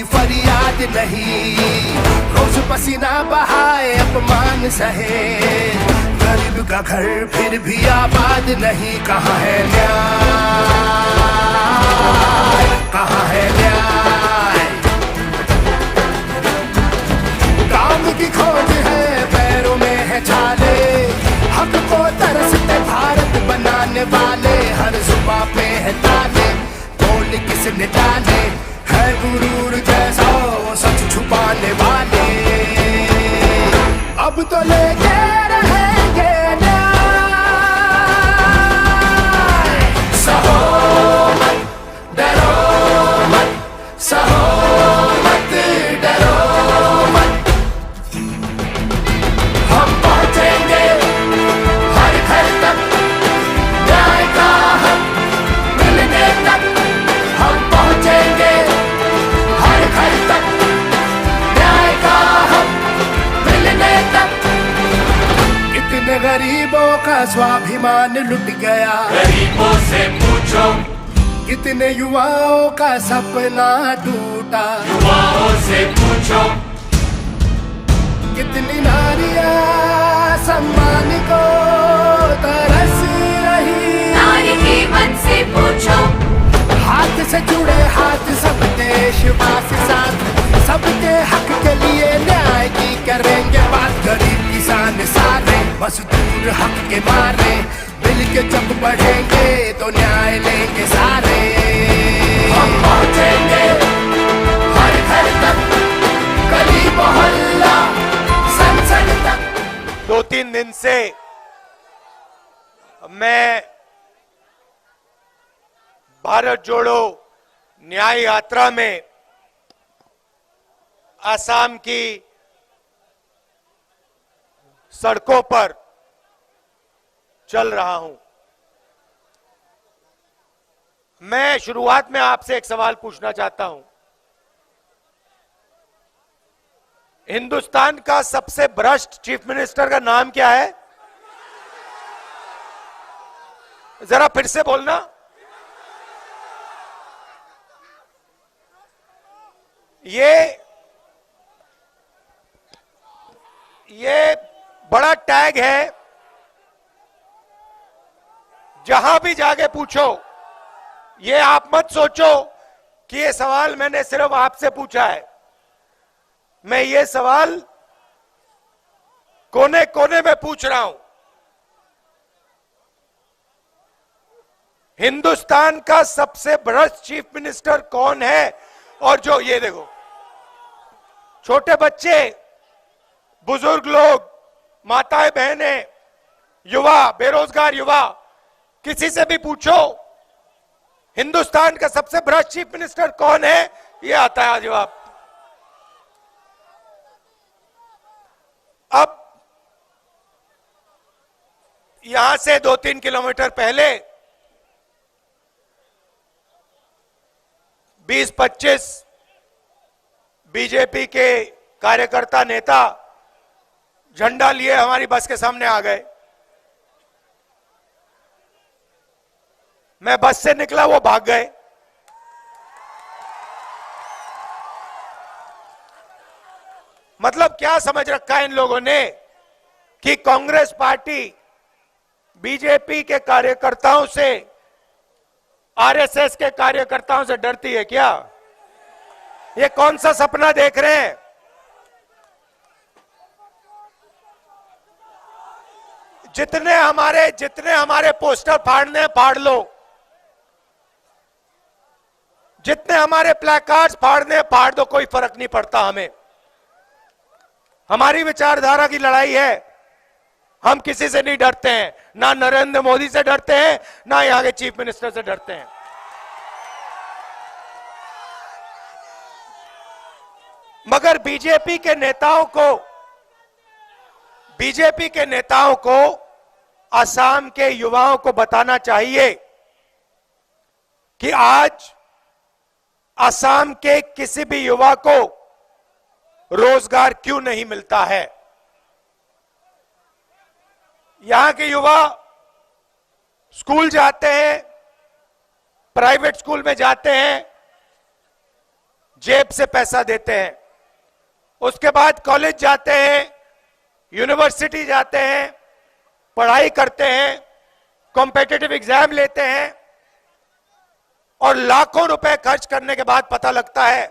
फरियाद नहीं, रोज पसीना बहाए अपमान सहे, गरीब का घर फिर भी आबाद नहीं। कहाँ है न्याय, कहाँ है न्याय? काम की खोज है, पैरों में है छाले, हक को तरसते भारत बनाने वाले, हर जुबां पे है ताले, बोल किसने डाले, है गुरूर जैसा वो सच छुपाने वाले। अब तो लेके रहेंगे न्याय, सहो मत डरो मत, सहो मत डरो मत, हम पहुंचेंगे हर घर तक, न्याय का हक मिलने तक, हम पहुंचेंगे हर घर तक, न्याय का हक मिलने तक। इतने गरीबों का स्वाभिमान लुट गया, गरीबों से पूछो, कितने युवाओं का सपना टूटा, युवाओं से पूछो, कितनी नारियां सम्मान को तरस रही, नारी के मन से पूछो, हाथ से जुड़े हाथ सब देशवासी साथ, सबके हक के लिए न्याय की करेंगे बात। गरीब किसान सारे मजदूर हक के मारे, मिल के जब बढ़ेंगे तो न्याय लेंगे सारे। हम पहुंचेंगे हर घर तक, गली मोहल्ला संसद तक। 2-3 दिन से मैं भारत जोड़ो न्याय यात्रा में असम की सड़कों पर चल रहा हूं। मैं शुरुआत में आपसे एक सवाल पूछना चाहता हूं। हिंदुस्तान का सबसे भ्रष्ट चीफ मिनिस्टर का नाम क्या है? जरा फिर से बोलना। ये बड़ा टैग है, जहां भी जाके पूछो। ये आप मत सोचो कि ये सवाल मैंने सिर्फ आपसे पूछा है। मैं ये सवाल कोने कोने में पूछ रहा हूं। हिंदुस्तान का सबसे भ्रष्ट चीफ मिनिस्टर कौन है? और जो ये देखो, छोटे बच्चे, बुजुर्ग लोग, माताएं बहनें, युवा, बेरोजगार युवा, किसी से भी पूछो हिंदुस्तान का सबसे भ्रष्ट चीफ मिनिस्टर कौन है, ये आता है जवाब। अब यहां से 2-3 किलोमीटर पहले 20-25 बीजेपी के कार्यकर्ता नेता झंडा लिए हमारी बस के सामने आ गए। मैं बस से निकला, वो भाग गए। मतलब क्या समझ रखा है इन लोगों ने कि कांग्रेस पार्टी बीजेपी के कार्यकर्ताओं से, आरएसएस के कार्यकर्ताओं से डरती है क्या? ये कौन सा सपना देख रहे हैं? जितने हमारे पोस्टर फाड़ने हैं, फाड़ लो। जितने हमारे प्लेकार्ड्स फाड़ने हैं, फाड़ दो, कोई फर्क नहीं पड़ता हमें। हमारी विचारधारा की लड़ाई है। हम किसी से नहीं डरते हैं, ना नरेंद्र मोदी से डरते हैं, ना यहां के चीफ मिनिस्टर से डरते हैं। मगर बीजेपी के नेताओं को असम के युवाओं को बताना चाहिए कि आज असम के किसी भी युवा को रोजगार क्यों नहीं मिलता है। यहां के युवा स्कूल जाते हैं, प्राइवेट स्कूल में जाते हैं, जेब से पैसा देते हैं, उसके बाद कॉलेज जाते हैं, यूनिवर्सिटी जाते हैं, पढ़ाई करते हैं, कॉम्पिटिटिव एग्जाम लेते हैं और लाखों रुपए खर्च करने के बाद पता लगता है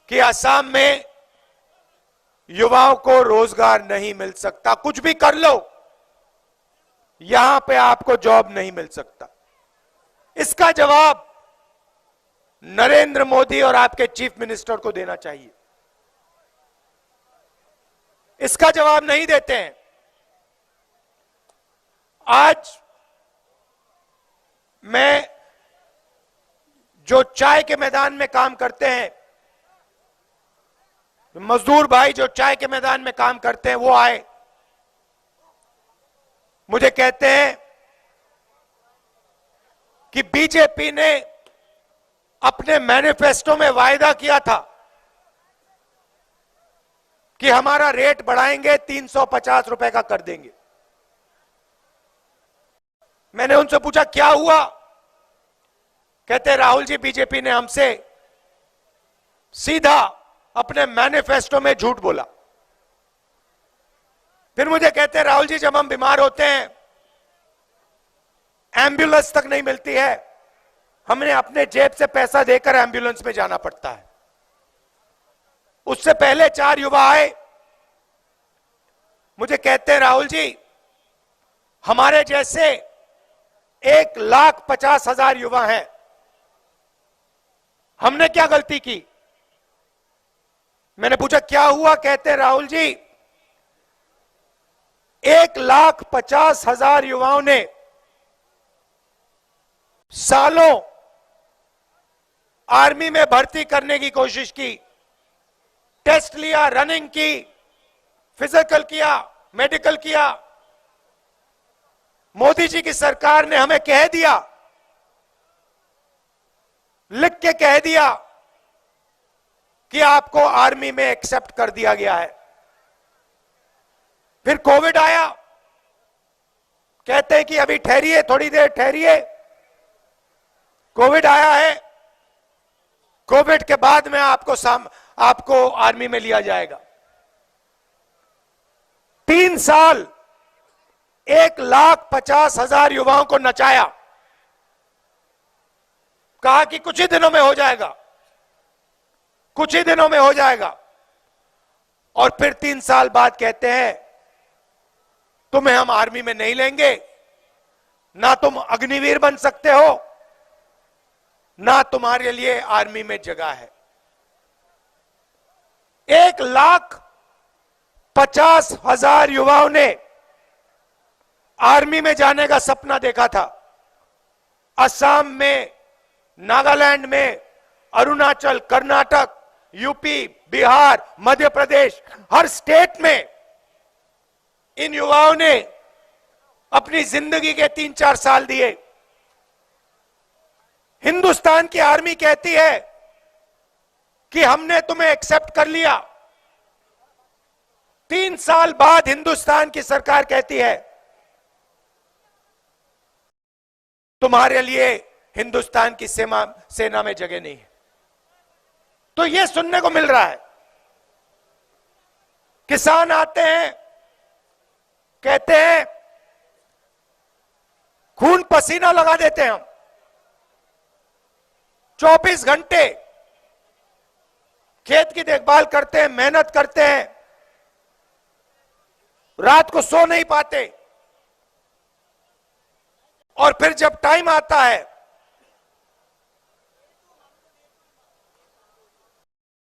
कि असम में युवाओं को रोजगार नहीं मिल सकता। कुछ भी कर लो, यहां पे आपको जॉब नहीं मिल सकता। इसका जवाब नरेंद्र मोदी और आपके चीफ मिनिस्टर को देना चाहिए। इसका जवाब नहीं देते हैं। आज मैं जो चाय के मैदान में काम करते हैं, मजदूर भाई जो चाय के मैदान में काम करते हैं, वो आए, मुझे कहते हैं कि बीजेपी ने अपने मैनिफेस्टो में वायदा किया था कि हमारा रेट बढ़ाएंगे, 350 रुपए का कर देंगे। मैंने उनसे पूछा क्या हुआ? कहते राहुल जी, बीजेपी ने हमसे सीधा अपने मैनिफेस्टो में झूठ बोला। फिर मुझे कहते हैं राहुल जी, जब हम बीमार होते हैं, एम्बुलेंस तक नहीं मिलती है, हमने अपने जेब से पैसा देकर एम्बुलेंस में जाना पड़ता है। उससे पहले 4 युवा आए, मुझे कहते हैं राहुल जी, हमारे जैसे 1,50,000 युवा हैं, हमने क्या गलती की? मैंने पूछा क्या हुआ? कहते हैं राहुल जी, 1,50,000 युवाओं ने सालों आर्मी में भर्ती करने की कोशिश की, टेस्ट लिया, रनिंग की, फिजिकल किया, मेडिकल किया। मोदी जी की सरकार ने हमें कह दिया, लिख के कह दिया कि आपको आर्मी में एक्सेप्ट कर दिया गया है। फिर कोविड आया, कहते हैं कि अभी ठहरिए, थोड़ी देर ठहरिए। कोविड आया है, कोविड के बाद में आपको आर्मी में लिया जाएगा। 3 साल 1,50,000 युवाओं को नचाया, कहा कि कुछ ही दिनों में हो जाएगा, कुछ ही दिनों में हो जाएगा। और फिर 3 साल बाद कहते हैं तुम्हें हम आर्मी में नहीं लेंगे, ना तुम अग्निवीर बन सकते हो, ना तुम्हारे लिए आर्मी में जगह है। 1,50,000 युवाओं ने आर्मी में जाने का सपना देखा था। असम में, नागालैंड में, अरुणाचल, कर्नाटक, यूपी, बिहार, मध्य प्रदेश, हर स्टेट में इन युवाओं ने अपनी जिंदगी के 3-4 साल दिए। हिंदुस्तान की आर्मी कहती है कि हमने तुम्हें एक्सेप्ट कर लिया। 3 साल बाद हिंदुस्तान की सरकार कहती है तुम्हारे लिए हिंदुस्तान की सेना में जगह नहीं है। तो यह सुनने को मिल रहा है। किसान आते हैं, कहते हैं खून पसीना लगा देते हैं हम, 24 घंटे खेत की देखभाल करते हैं, मेहनत करते हैं, रात को सो नहीं पाते, और फिर जब टाइम आता है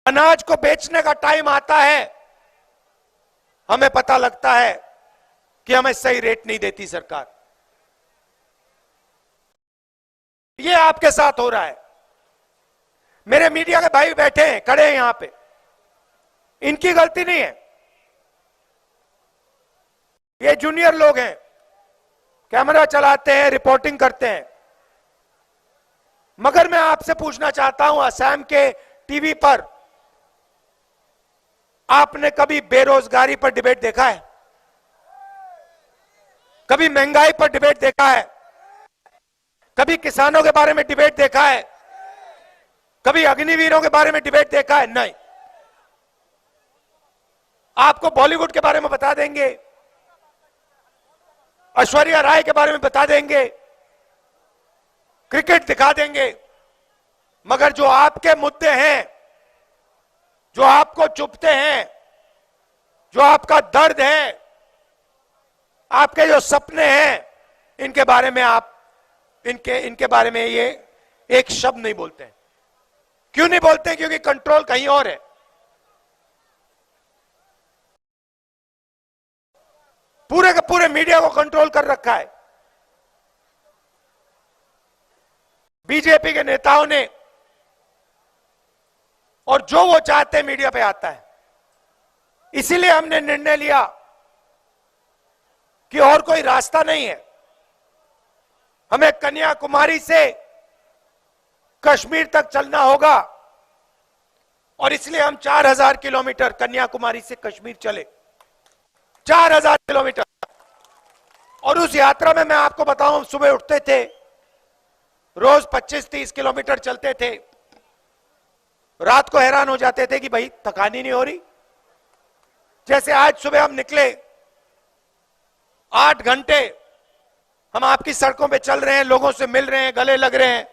अनाज को बेचने का टाइम आता है, हमें पता लगता है कि हमें सही रेट नहीं देती सरकार। ये आपके साथ हो रहा है। मेरे मीडिया के भाई बैठे हैं, खड़े हैं यहां पे, इनकी गलती नहीं है। ये जूनियर लोग हैं, कैमरा चलाते हैं, रिपोर्टिंग करते हैं। मगर मैं आपसे पूछना चाहता हूं, असम के टीवी पर आपने कभी बेरोजगारी पर डिबेट देखा है? कभी महंगाई पर डिबेट देखा है? कभी किसानों के बारे में डिबेट देखा है? कभी अग्निवीरों के बारे में डिबेट देखा है? नहीं। आपको बॉलीवुड के बारे में बता देंगे, ऐश्वर्या राय के बारे में बता देंगे, क्रिकेट दिखा देंगे, मगर जो आपके मुद्दे हैं, जो आपको चुभते हैं, जो आपका दर्द है, आपके जो सपने हैं, इनके बारे में आप इनके बारे में ये एक शब्द नहीं बोलते हैं। क्यों नहीं बोलते? क्योंकि कंट्रोल कहीं और है। पूरे के पूरे मीडिया को कंट्रोल कर रखा है बीजेपी के नेताओं ने, और जो वो चाहते हैं मीडिया पे आता है। इसीलिए हमने निर्णय लिया कि और कोई रास्ता नहीं है, हमें कन्याकुमारी से कश्मीर तक चलना होगा, और इसलिए हम 4000 किलोमीटर कन्याकुमारी से कश्मीर चले, 4000 किलोमीटर। और उस यात्रा में मैं आपको बताऊं, सुबह उठते थे, रोज 25-30 किलोमीटर चलते थे, रात को हैरान हो जाते थे कि भाई थकान ही नहीं हो रही। जैसे आज सुबह हम निकले, 8 घंटे हम आपकी सड़कों पे चल रहे हैं, लोगों से मिल रहे हैं, गले लग रहे हैं,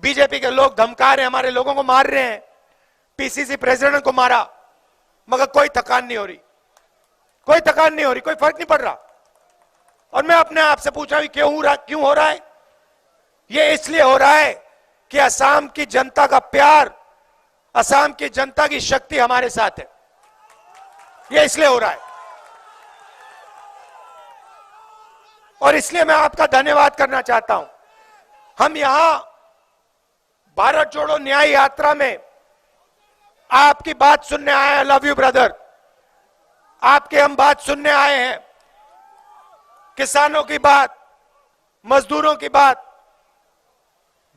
बीजेपी के लोग धमका रहे हैं, हमारे लोगों को मार रहे हैं, पीसीसी प्रेसिडेंट को मारा, मगर कोई थकान नहीं हो रही, कोई थकान नहीं हो रही, कोई फर्क नहीं पड़ रहा। और मैं अपने आप से पूछा भी क्यों हो रहा है? ये इसलिए हो रहा है कि असम की जनता का प्यार, असम की जनता की शक्ति हमारे साथ है, ये इसलिए हो रहा है। और इसलिए मैं आपका धन्यवाद करना चाहता हूं। हम यहां भारत जोड़ो न्याय यात्रा में आपकी बात सुनने आए हैं। लव यू ब्रदर, आपके हम बात सुनने आए हैं, किसानों की बात, मजदूरों की बात,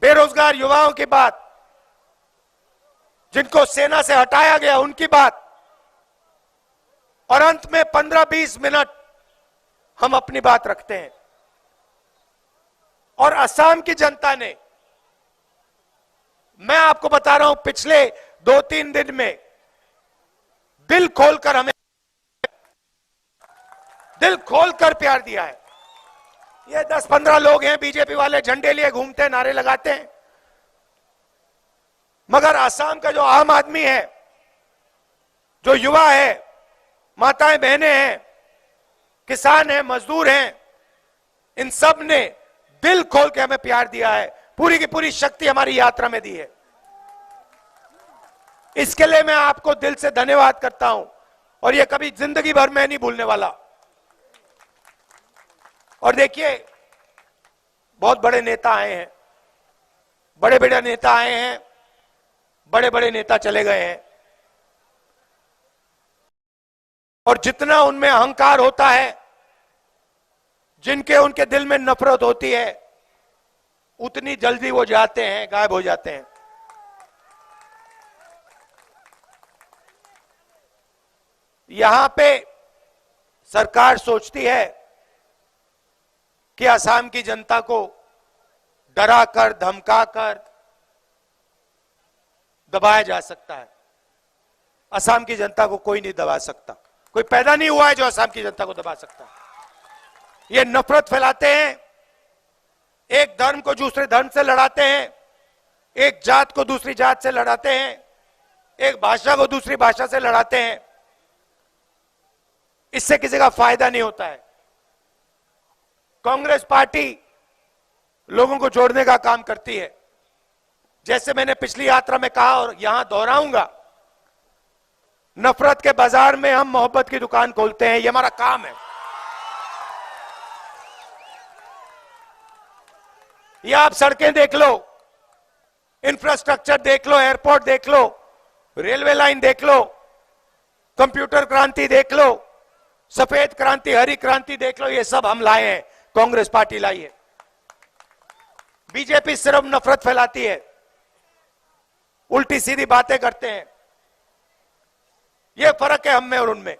बेरोजगार युवाओं की बात, जिनको सेना से हटाया गया उनकी बात, और अंत में 15-20 मिनट हम अपनी बात रखते हैं। और असम की जनता ने, मैं आपको बता रहा हूं, पिछले 2-3 दिन में दिल खोलकर हमें, दिल खोलकर प्यार दिया है। ये 10-15 लोग हैं बीजेपी वाले, झंडे लिए घूमते हैं, नारे लगाते हैं, मगर असम का जो आम आदमी है, जो युवा है, माताएं बहनें हैं, किसान हैं, मजदूर हैं, इन सब ने दिल खोल के हमें प्यार दिया है, पूरी की पूरी शक्ति हमारी यात्रा में दी है। इसके लिए मैं आपको दिल से धन्यवाद करता हूं, और ये कभी जिंदगी भर मैं नहीं भूलने वाला। और देखिए, बहुत बड़े नेता आए हैं, बड़े बड़े नेता आए हैं, बड़े बड़े नेता चले गए हैं, और जितना उनमें अहंकार होता है, जिनके उनके दिल में नफरत होती है, उतनी जल्दी वो जाते हैं, गायब हो जाते हैं। यहां पे सरकार सोचती है कि असम की जनता को डराकर, धमकाकर दबाया जा सकता है। असम की जनता को कोई नहीं दबा सकता, कोई पैदा नहीं हुआ है जो असम की जनता को दबा सकता है। ये नफरत फैलाते हैं, एक धर्म को दूसरे धर्म से लड़ाते हैं, एक जात को दूसरी जात से लड़ाते हैं, एक भाषा को दूसरी भाषा से लड़ाते हैं। इससे किसी का फायदा नहीं होता है। कांग्रेस पार्टी लोगों को जोड़ने का काम करती है। जैसे मैंने पिछली यात्रा में कहा और यहां दोहराऊंगा, नफरत के बाजार में हम मोहब्बत की दुकान खोलते हैं, ये हमारा काम है। ये आप सड़कें देख लो, इंफ्रास्ट्रक्चर देख लो, एयरपोर्ट देख लो, रेलवे लाइन देख लो, कंप्यूटर क्रांति देख लो, सफेद क्रांति, हरी क्रांति देख लो, ये सब हम लाए हैं, कांग्रेस पार्टी लाई है। बीजेपी सिर्फ नफरत फैलाती है, उल्टी सीधी बातें करते हैं। यह फर्क है हम में और उनमें।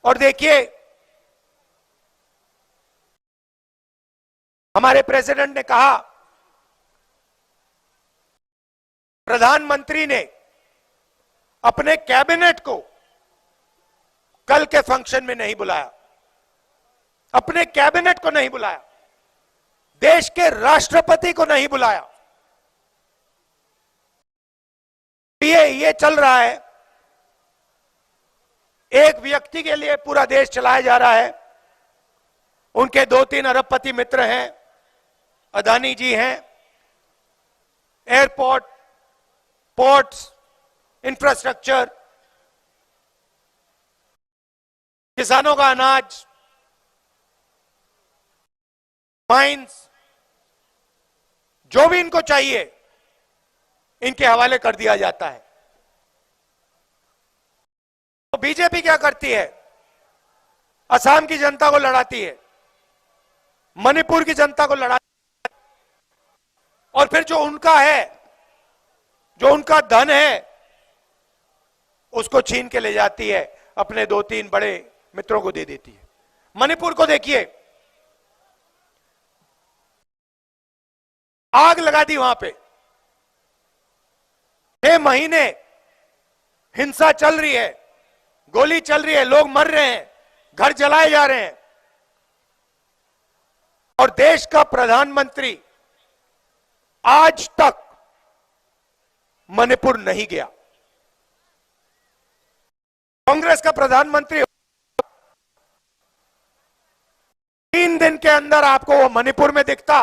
और देखिए, हमारे प्रेसिडेंट ने कहा प्रधानमंत्री ने अपने कैबिनेट को कल के फंक्शन में नहीं बुलाया, अपने कैबिनेट को नहीं बुलाया, देश के राष्ट्रपति को नहीं बुलाया। ये चल रहा है, एक व्यक्ति के लिए पूरा देश चलाया जा रहा है। उनके 2-3 अरबपति मित्र हैं, अदानी जी हैं, एयरपोर्ट, पोर्ट्स, इंफ्रास्ट्रक्चर, किसानों का अनाज, माइंस, जो भी इनको चाहिए इनके हवाले कर दिया जाता है। तो बीजेपी क्या करती है? असम की जनता को लड़ाती है, मणिपुर की जनता को लड़ाती है, और फिर जो उनका है, जो उनका धन है, उसको छीन के ले जाती है, अपने 2-3 बड़े मित्रों को दे देती है। मणिपुर को देखिए, आग लगा दी वहां पे, 6 महीने हिंसा चल रही है, गोली चल रही है, लोग मर रहे हैं, घर जलाए जा रहे हैं, और देश का प्रधानमंत्री आज तक मणिपुर नहीं गया। कांग्रेस का प्रधानमंत्री 3 दिन के अंदर आपको वो मणिपुर में दिखता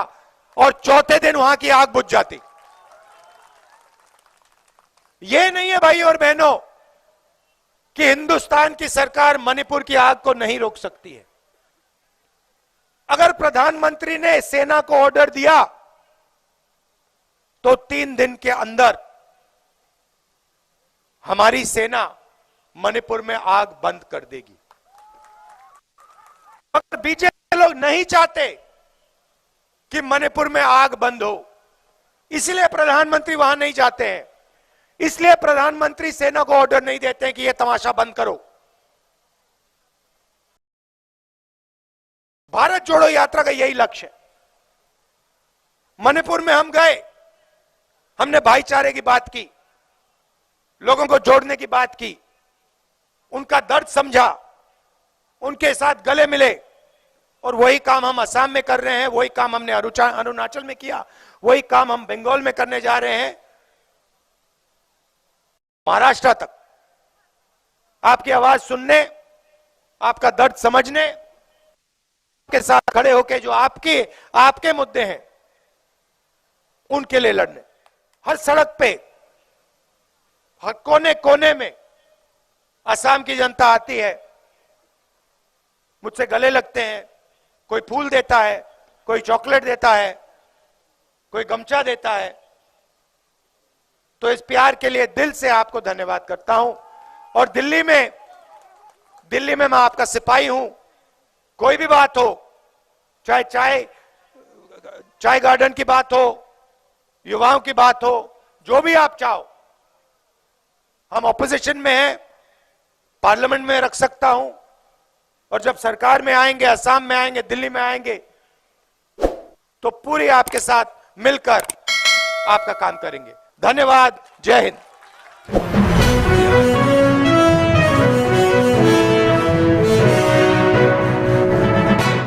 और चौथे दिन वहां की आग बुझ जाती। ये नहीं है भाई और बहनों कि हिंदुस्तान की सरकार मणिपुर की आग को नहीं रोक सकती है। अगर प्रधानमंत्री ने सेना को ऑर्डर दिया तो 3 दिन के अंदर हमारी सेना मणिपुर में आग बंद कर देगी। अगर बीजेपी लोग नहीं चाहते कि मणिपुर में आग बंद हो, इसलिए प्रधानमंत्री वहां नहीं जाते हैं, इसलिए प्रधानमंत्री सेना को ऑर्डर नहीं देते हैं कि यह तमाशा बंद करो। भारत जोड़ो यात्रा का यही लक्ष्य है। मणिपुर में हम गए, हमने भाईचारे की बात की, लोगों को जोड़ने की बात की, उनका दर्द समझा, उनके साथ गले मिले, और वही काम हम असम में कर रहे हैं, वही काम हमने अरुणाचल में किया, वही काम हम बंगाल में करने जा रहे हैं, महाराष्ट्र तक। आपकी आवाज सुनने, आपका दर्द समझने, के साथ खड़े होकर जो आपके मुद्दे हैं उनके लिए लड़ने, हर सड़क पे, हर कोने कोने में असम की जनता आती है, मुझसे गले लगते हैं, कोई फूल देता है, कोई चॉकलेट देता है, कोई गमछा देता है। तो इस प्यार के लिए दिल से आपको धन्यवाद करता हूं। और दिल्ली में मैं आपका सिपाही हूं। कोई भी बात हो, चाहे चाय गार्डन की बात हो, युवाओं की बात हो, जो भी आप चाहो, हम ऑपोजिशन में हैं, पार्लियामेंट में रख सकता हूं, और जब सरकार में आएंगे, असम में आएंगे, दिल्ली में आएंगे, तो पूरी आपके साथ मिलकर आपका काम करेंगे। धन्यवाद। जय हिंद।